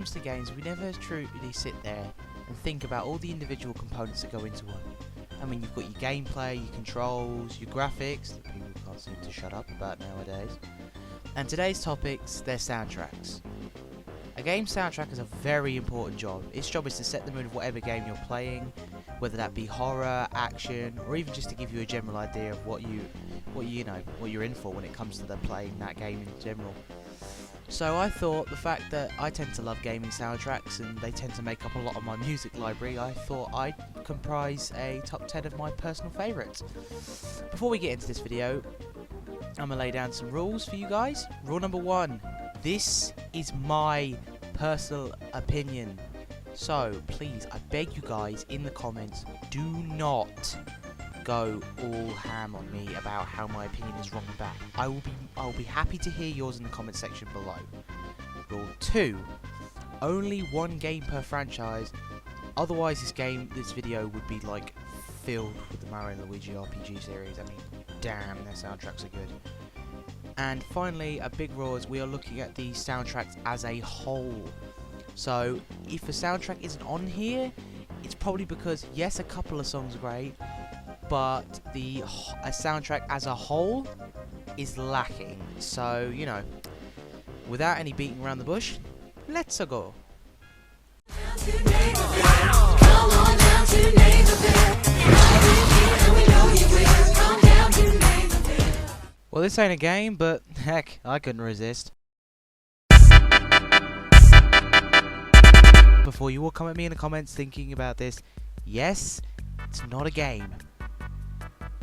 comes to games, we never truly sit there and think about all the individual components that go into one. I mean, you've got your gameplay, your controls, your graphics, that people can't seem to shut up about nowadays. And today's topics, they're soundtracks. A game's soundtrack is a very important job. Its job is to set the mood of whatever game you're playing, whether that be horror, action, or even just to give you a general idea of what you're in for when it comes to playing that game in general. So I thought the fact that I tend to love gaming soundtracks and they tend to make up a lot of my music library, I thought I'd comprise a top 10 of my personal favourites. Before we get into this video, I'm going to lay down some rules for you guys. Rule number 1, this is my personal opinion. So please, I beg you guys in the comments, do not go all ham on me about how my opinion is wrong and bad. I will be happy to hear yours in the comment section below. Rule 2, only one game per franchise. Otherwise this video would be like filled with the Mario and Luigi RPG series. I mean, damn, their soundtracks are good. And finally, a big rule is we are looking at the soundtracks as a whole. So if a soundtrack isn't on here, it's probably because yes, a couple of songs are great, but a soundtrack as a whole is lacking. So, you know, without any beating around the bush, let's go. Well, this ain't a game, but heck, I couldn't resist. Before you all come at me in the comments thinking about this, yes, it's not a game.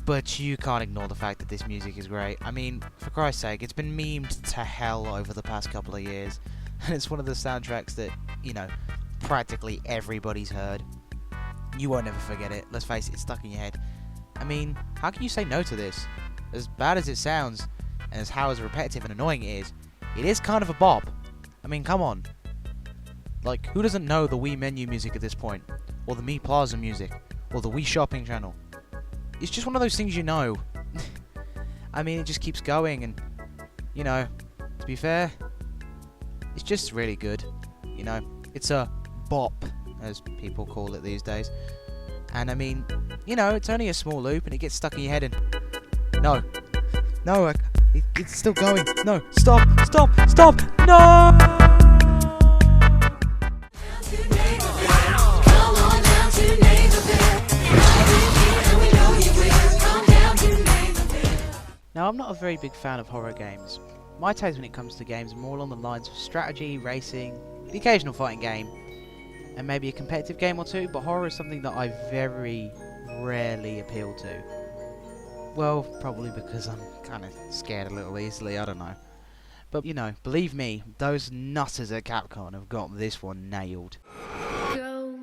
But you can't ignore the fact that this music is great. I mean, for Christ's sake, it's been memed to hell over the past couple of years. And it's one of the soundtracks that, you know, practically everybody's heard. You won't ever forget it. Let's face it, it's stuck in your head. I mean, how can you say no to this? As bad as it sounds, and as repetitive and annoying it is kind of a bop. I mean, come on. Like, who doesn't know the Wii menu music at this point? Or the Mii Plaza music? Or the Wii shopping channel? It's just one of those things you know. I mean, it just keeps going, and, you know, to be fair, it's just really good. You know, it's a bop, as people call it these days. And I mean, you know, it's only a small loop, and it gets stuck in your head, and no, it's still going. No, stop, no! Now, I'm not a very big fan of horror games. My taste when it comes to games are more along the lines of strategy, racing, the occasional fighting game, and maybe a competitive game or two, but horror is something that I very rarely appeal to. Well, probably because I'm kind of scared a little easily, I don't know. But, you know, believe me, those nutters at Capcom have got this one nailed. Go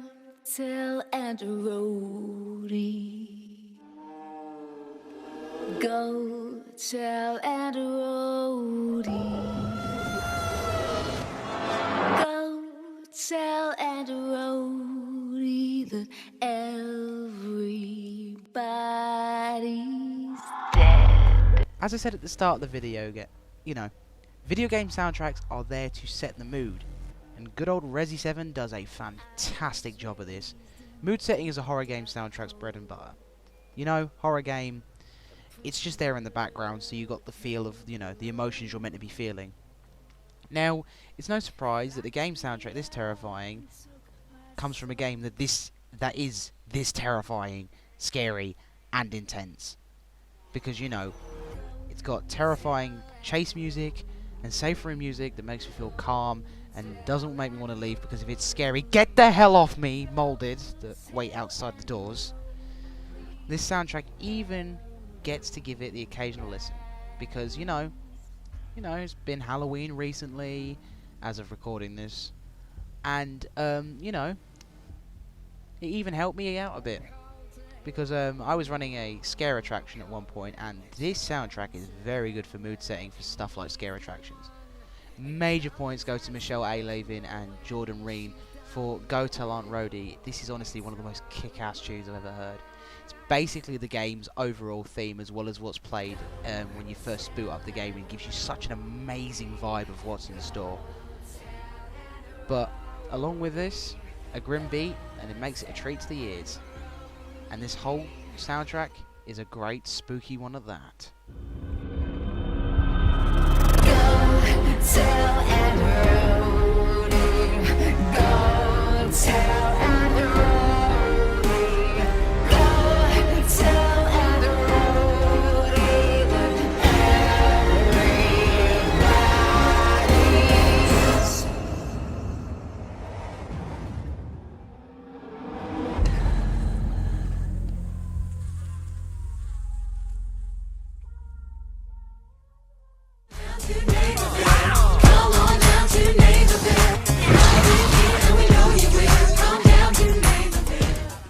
tell Andrody. Go tell Andrody. Go tell Andrody that everybody's dead. As I said at the start of the video, you know, video game soundtracks are there to set the mood. And good old Resi 7 does a fantastic job of this. Mood setting is a horror game soundtrack's bread and butter. You know, horror game, it's just there in the background, so you got the feel of, you know, the emotions you're meant to be feeling. Now, it's no surprise that a game soundtrack this terrifying comes from a game that is this terrifying, scary, and intense. Because, you know, it's got terrifying chase music and safe room music that makes me feel calm and doesn't make me want to leave, because if it's scary, get the hell off me, molded, that wait outside the doors. This soundtrack even gets to give it the occasional listen, because you know it's been Halloween recently as of recording this, and you know, it even helped me out a bit, because I was running a scare attraction at one point, and this soundtrack is very good for mood setting for stuff like scare attractions. Major points go to Michelle A. Lavin and Jordan Reen for Go Tell Aunt Rhody. This is honestly one of the most kick-ass tunes I've ever heard. It's basically the game's overall theme, as well as what's played when you first boot up the game, and gives you such an amazing vibe of what's in store. But along with this, a grim beat, and it makes it a treat to the ears. And this whole soundtrack is a great spooky one at that. Go tell Andy. Go tell Andy. Go tell Andy. Everybody's.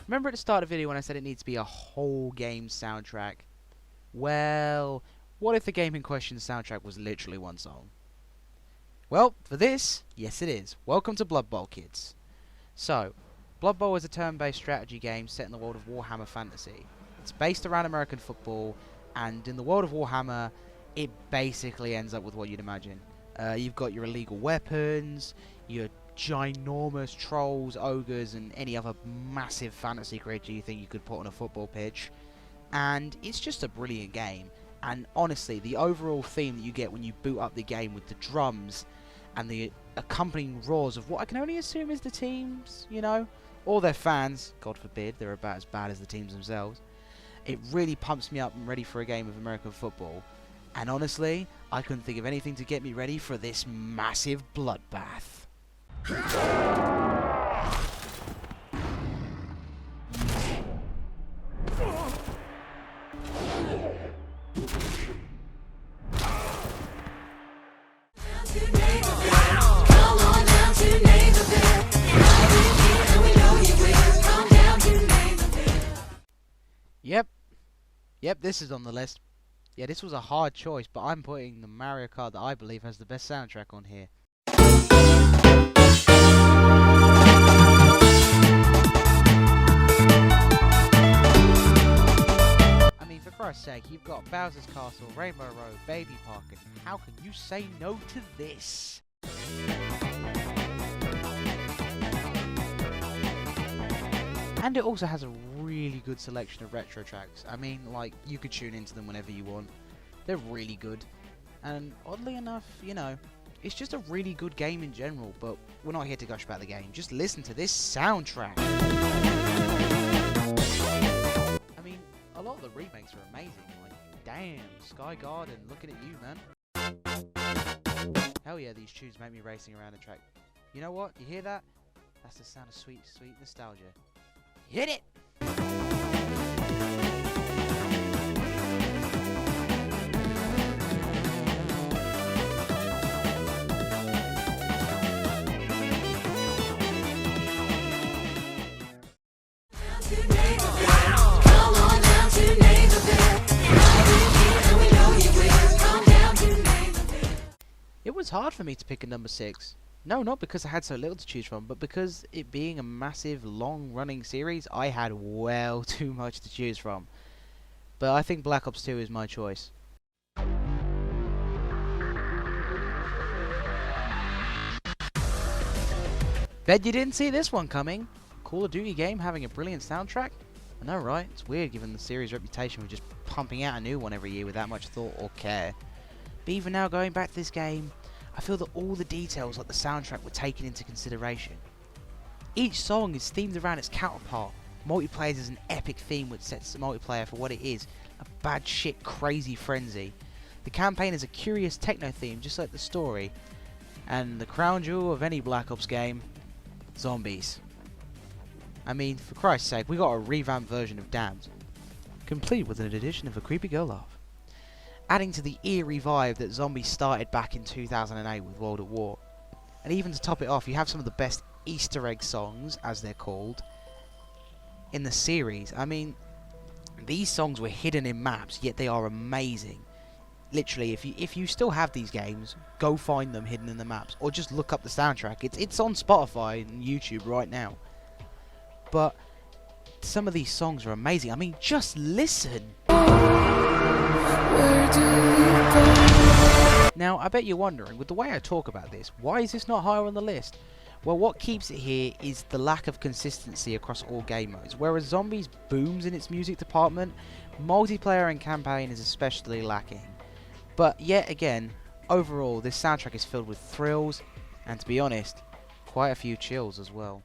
Remember at the start of the video when I said it needs to be a whole game soundtrack? Well, what if the game in question's soundtrack was literally one song? Well, for this, yes it is. Welcome to Blood Bowl, kids. So, Blood Bowl is a turn-based strategy game set in the world of Warhammer Fantasy. It's based around American football, and in the world of Warhammer, it basically ends up with what you'd imagine. You've got your illegal weapons, your ginormous trolls, ogres, and any other massive fantasy creature you think you could put on a football pitch. And it's just a brilliant game. And honestly, the overall theme that you get when you boot up the game with the drums and the accompanying roars of what I can only assume is the teams, you know, or their fans, God forbid, they're about as bad as the teams themselves. It really pumps me up and ready for a game of American football. And honestly, I couldn't think of anything to get me ready for this massive bloodbath. Yep, this is on the list. Yeah, this was a hard choice, but I'm putting the Mario Kart that I believe has the best soundtrack on here. I mean, for Christ's sake, you've got Bowser's Castle, Rainbow Road, Baby Park, and how can you say no to this? And it also has a really good selection of retro tracks. I mean, like, you could tune into them whenever you want. They're really good. And oddly enough, you know, it's just a really good game in general, but we're not here to gush about the game. Just listen to this soundtrack. I mean, a lot of the remakes are amazing. Like, damn, Sky Garden, looking at you, man. Hell yeah, these tunes make me racing around the track. You know what? You hear that? That's the sound of sweet, sweet nostalgia. Hit it! It was hard for me to pick a number 6. No, not because I had so little to choose from, but because it being a massive, long-running series, I had well too much to choose from. But I think Black Ops 2 is my choice. Bet you didn't see this one coming. Call of Duty game having a brilliant soundtrack? I know, right? It's weird given the series' reputation for just pumping out a new one every year with that much thought or care. But even now, going back to this game, I feel that all the details like the soundtrack were taken into consideration. Each song is themed around its counterpart. Multiplayer is an epic theme which sets the multiplayer for what it is, a bad shit crazy frenzy. The campaign is a curious techno theme just like the story. And the crown jewel of any Black Ops game, zombies. I mean, for Christ's sake, we got a revamped version of Damned, complete with an addition of a creepy girl laugh, adding to the eerie vibe that zombies started back in 2008 with World at War. And even to top it off, you have some of the best Easter egg songs, as they're called, in the series. I mean, these songs were hidden in maps, yet they are amazing. Literally, if you still have these games, go find them hidden in the maps, or just look up the soundtrack. It's on Spotify and YouTube right now. But some of these songs are amazing. I mean, just listen. Now, I bet you're wondering, with the way I talk about this, why is this not higher on the list? Well, what keeps it here is the lack of consistency across all game modes. Whereas Zombies booms in its music department, multiplayer and campaign is especially lacking. But yet again, overall, this soundtrack is filled with thrills, and to be honest, quite a few chills as well.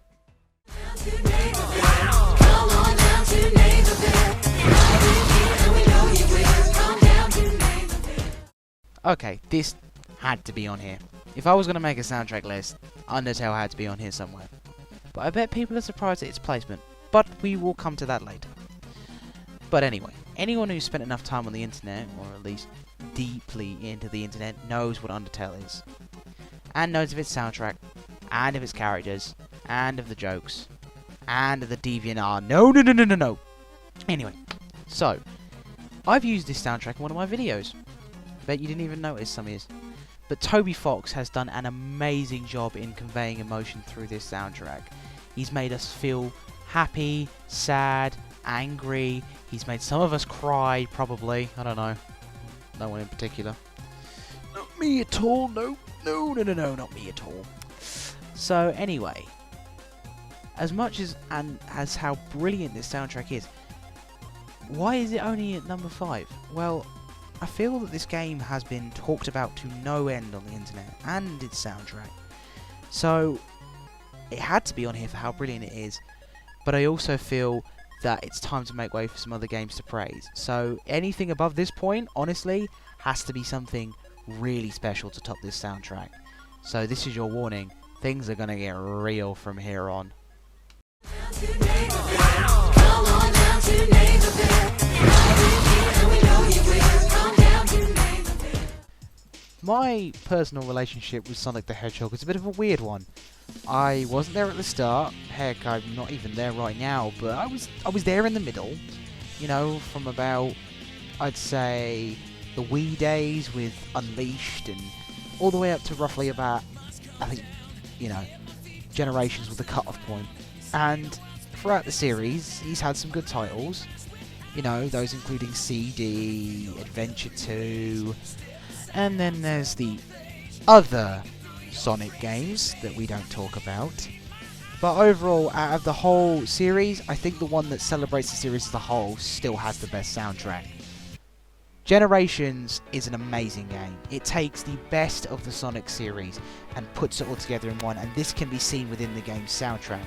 Okay, this had to be on here. If I was going to make a soundtrack list, Undertale had to be on here somewhere. But I bet people are surprised at its placement, but we will come to that later. But anyway, anyone who's spent enough time on the internet, or at least deeply into the internet, knows what Undertale is. And knows of its soundtrack, and of its characters, and of the jokes, and of the DeviantArt. No. Anyway, so, I've used this soundtrack in one of my videos. Bet you didn't even notice some is. But Toby Fox has done an amazing job in conveying emotion through this soundtrack. He's made us feel happy, sad, angry. He's made some of us cry, probably. I don't know. No one in particular. Not me at all. No, not me at all. So anyway, as much as how brilliant this soundtrack is, why is it only at number 5? Well, I feel that this game has been talked about to no end on the internet, and its soundtrack. So, it had to be on here for how brilliant it is, but I also feel that it's time to make way for some other games to praise. So, anything above this point, honestly, has to be something really special to top this soundtrack. So, this is your warning. Things are gonna get real from here on. My personal relationship with Sonic the Hedgehog is a bit of a weird one. I wasn't there at the start. Heck, I'm not even there right now, but I was there in the middle. You know, from about, I'd say, the Wii days with Unleashed, and all the way up to roughly about, I think, Generations was the cut-off point. And throughout the series, he's had some good titles. Those including CD, Adventure 2, and then there's the other Sonic games that we don't talk about. But overall, out of the whole series, I think the one that celebrates the series as a whole still has the best soundtrack. Generations is an amazing game. It takes the best of the Sonic series and puts it all together in one, and this can be seen within the game's soundtrack.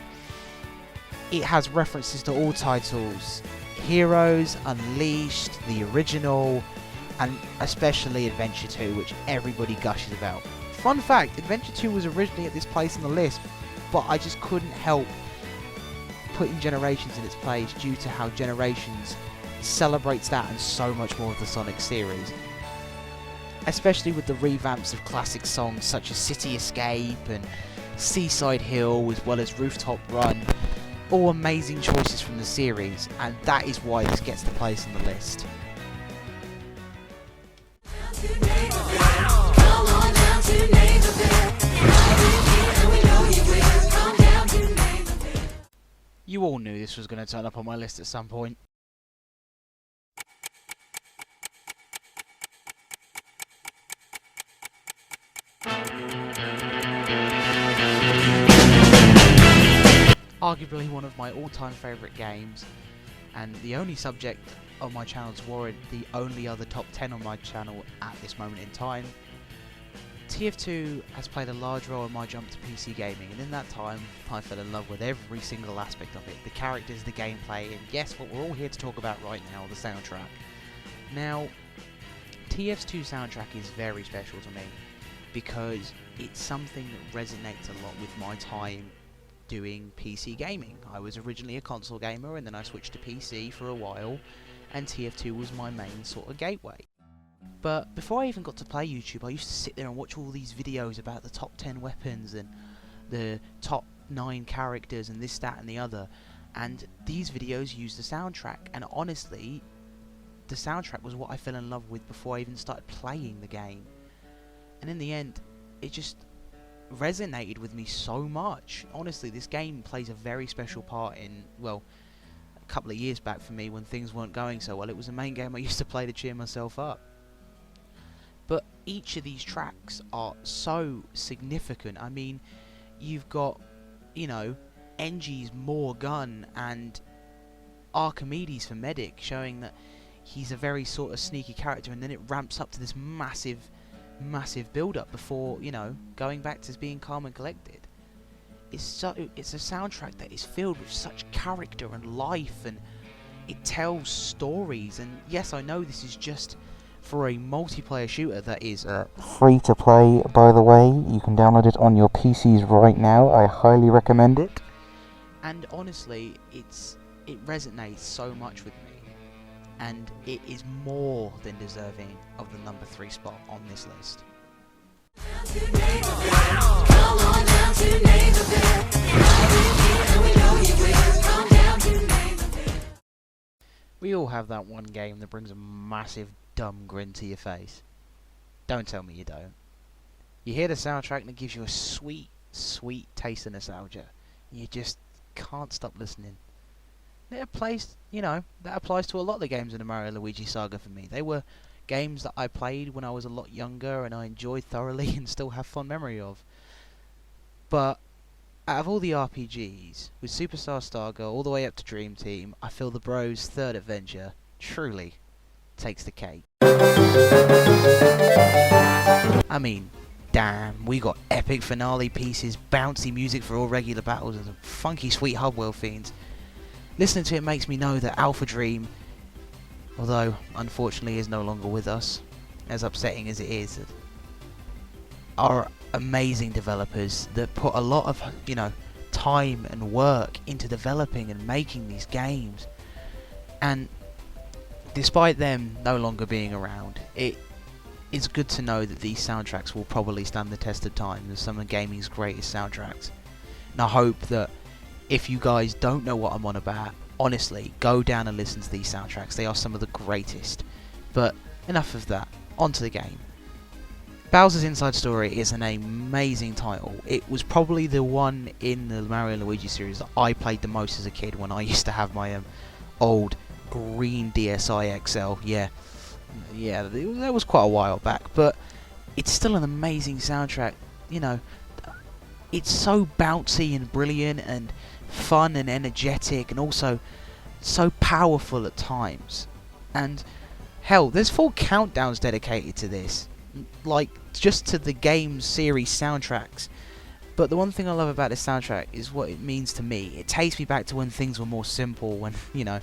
It has references to all titles: Heroes, Unleashed, the original, and especially Adventure 2, which everybody gushes about. Fun fact, Adventure 2 was originally at this place on the list, but I just couldn't help putting Generations in its place due to how Generations celebrates that and so much more of the Sonic series. Especially with the revamps of classic songs such as City Escape and Seaside Hill, as well as Rooftop Run. All amazing choices from the series, and that is why this gets the place on the list. You all knew this was going to turn up on my list at some point. Arguably one of my all-time favourite games, and the only subject on my channel to warrant the only other top 10 on my channel at this moment in time. TF2 has played a large role in my jump to PC gaming, and in that time I fell in love with every single aspect of it. The characters, the gameplay, and yes, what we're all here to talk about right now, the soundtrack. Now, TF2 soundtrack is very special to me because it's something that resonates a lot with my time doing PC gaming. I was originally a console gamer, and then I switched to PC for a while, and TF2 was my main sort of gateway. But before I even got to play YouTube, I used to sit there and watch all these videos about the top 10 weapons and the top 9 characters and this, that and the other, and these videos used the soundtrack, and honestly, the soundtrack was what I fell in love with before I even started playing the game. And in the end, it just resonated with me so much. Honestly, this game plays a very special part in, well, a couple of years back for me when things weren't going so well. It was the main game I used to play to cheer myself up. But each of these tracks are so significant. I mean, you've got, you know, Engi's Morgun and Archimedes for Medic, showing that he's a very sort of sneaky character, and then it ramps up to this massive build-up before, you know, going back to being calm and collected. It's a soundtrack that is filled with such character and life, and it tells stories. And yes, I know this is just for a multiplayer shooter that is free to play, by the way. You can download it on your PCs right now. I highly recommend it. And honestly, it resonates so much with me, and it is more than deserving of the number 3 spot on this list. We all have that one game that brings a massive dumb grin to your face. Don't tell me you don't. You hear the soundtrack and it gives you a sweet, sweet taste of nostalgia. You just can't stop listening. That applies to a lot of the games in the Mario Luigi saga for me. They were games that I played when I was a lot younger and I enjoyed thoroughly and still have fond memory of. But out of all the RPGs, with Superstar Saga all the way up to Dream Team, I feel the Bros' third adventure truly takes the cake. I mean, damn, we got epic finale pieces, bouncy music for all regular battles, and some funky sweet hub world fiends. Listening to it makes me know that Alpha Dream, although unfortunately is no longer with us, as upsetting as it is, are amazing developers that put a lot of, you know, time and work into developing and making these games. And despite them no longer being around, it is good to know that these soundtracks will probably stand the test of time as some of gaming's greatest soundtracks. And I hope that if you guys don't know what I'm on about, honestly, go down and listen to these soundtracks. They are some of the greatest. But enough of that. On to the game. Bowser's Inside Story is an amazing title. It was probably the one in the Mario and Luigi series that I played the most as a kid when I used to have my old green DSi XL. Yeah, that was quite a while back, but it's still an amazing soundtrack. You know, it's so bouncy and brilliant and fun and energetic, and also so powerful at times. And hell, there's full countdowns dedicated to this, like just to the game series soundtracks. But the one thing I love about this soundtrack is what it means to me. It takes me back to when things were more simple, when, you know,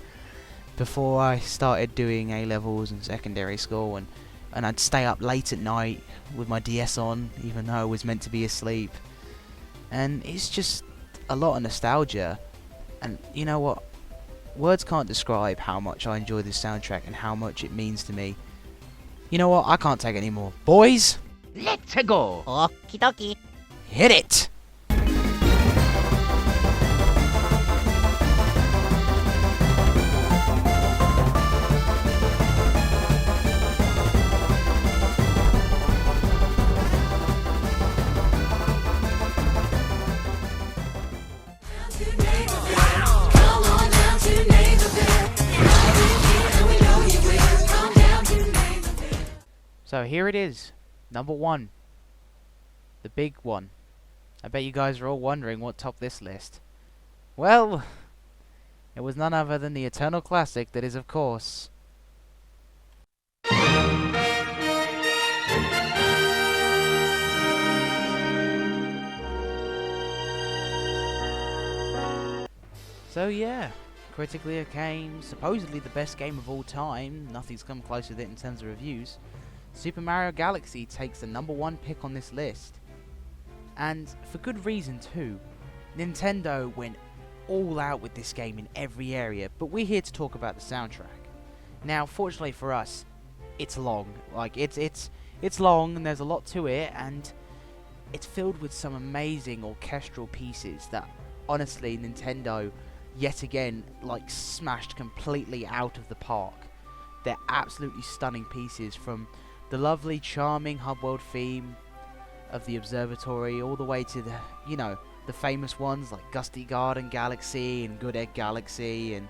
before I started doing A-levels and secondary school, and I'd stay up late at night with my DS on, even though I was meant to be asleep. And it's just a lot of nostalgia. And you know what? Words can't describe how much I enjoy this soundtrack and how much it means to me. You know what? I can't take it anymore. Boys, let's go! Okie dokie. Hit it! So here it is, number 1. The big one. I bet you guys are all wondering what topped this list. Well, it was none other than the eternal classic that is, of course, so yeah, critically acclaimed, supposedly the best game of all time. Nothing's come close with it in terms of reviews. Super Mario Galaxy takes the number 1 pick on this list. And for good reason too. Nintendo went all out with this game in every area, but we're here to talk about the soundtrack. Now, fortunately for us, it's long. Like, it's long and there's a lot to it, and it's filled with some amazing orchestral pieces that, honestly, Nintendo, yet again, like, smashed completely out of the park. They're absolutely stunning pieces, from the lovely, charming hub world theme of the observatory all the way to the, you know, the famous ones like Gusty Garden Galaxy and Good Egg Galaxy, and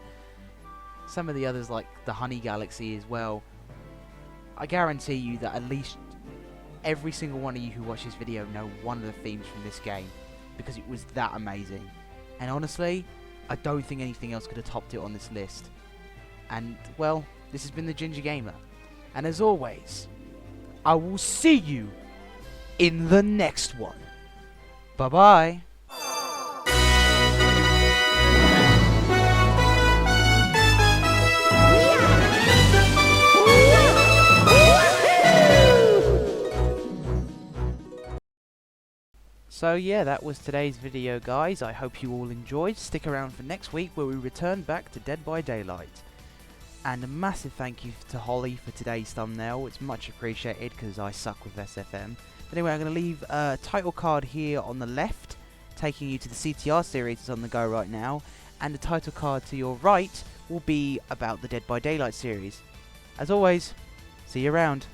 some of the others like the Honey Galaxy as well. I guarantee you that at least every single one of you who watch this video know one of the themes from this game. because it was that amazing. And honestly, I don't think anything else could have topped it on this list. And, well, this has been the Ginger Gamer. And as always, I will see you in the next one. Bye-bye. So yeah, that was today's video, guys. I hope you all enjoyed. Stick around for next week where we return back to Dead by Daylight. And a massive thank you to Holly for today's thumbnail. It's much appreciated because I suck with SFM. But anyway, I'm going to leave a title card here on the left, taking you to the CTR series that's on the go right now. And the title card to your right will be about the Dead by Daylight series. As always, see you around.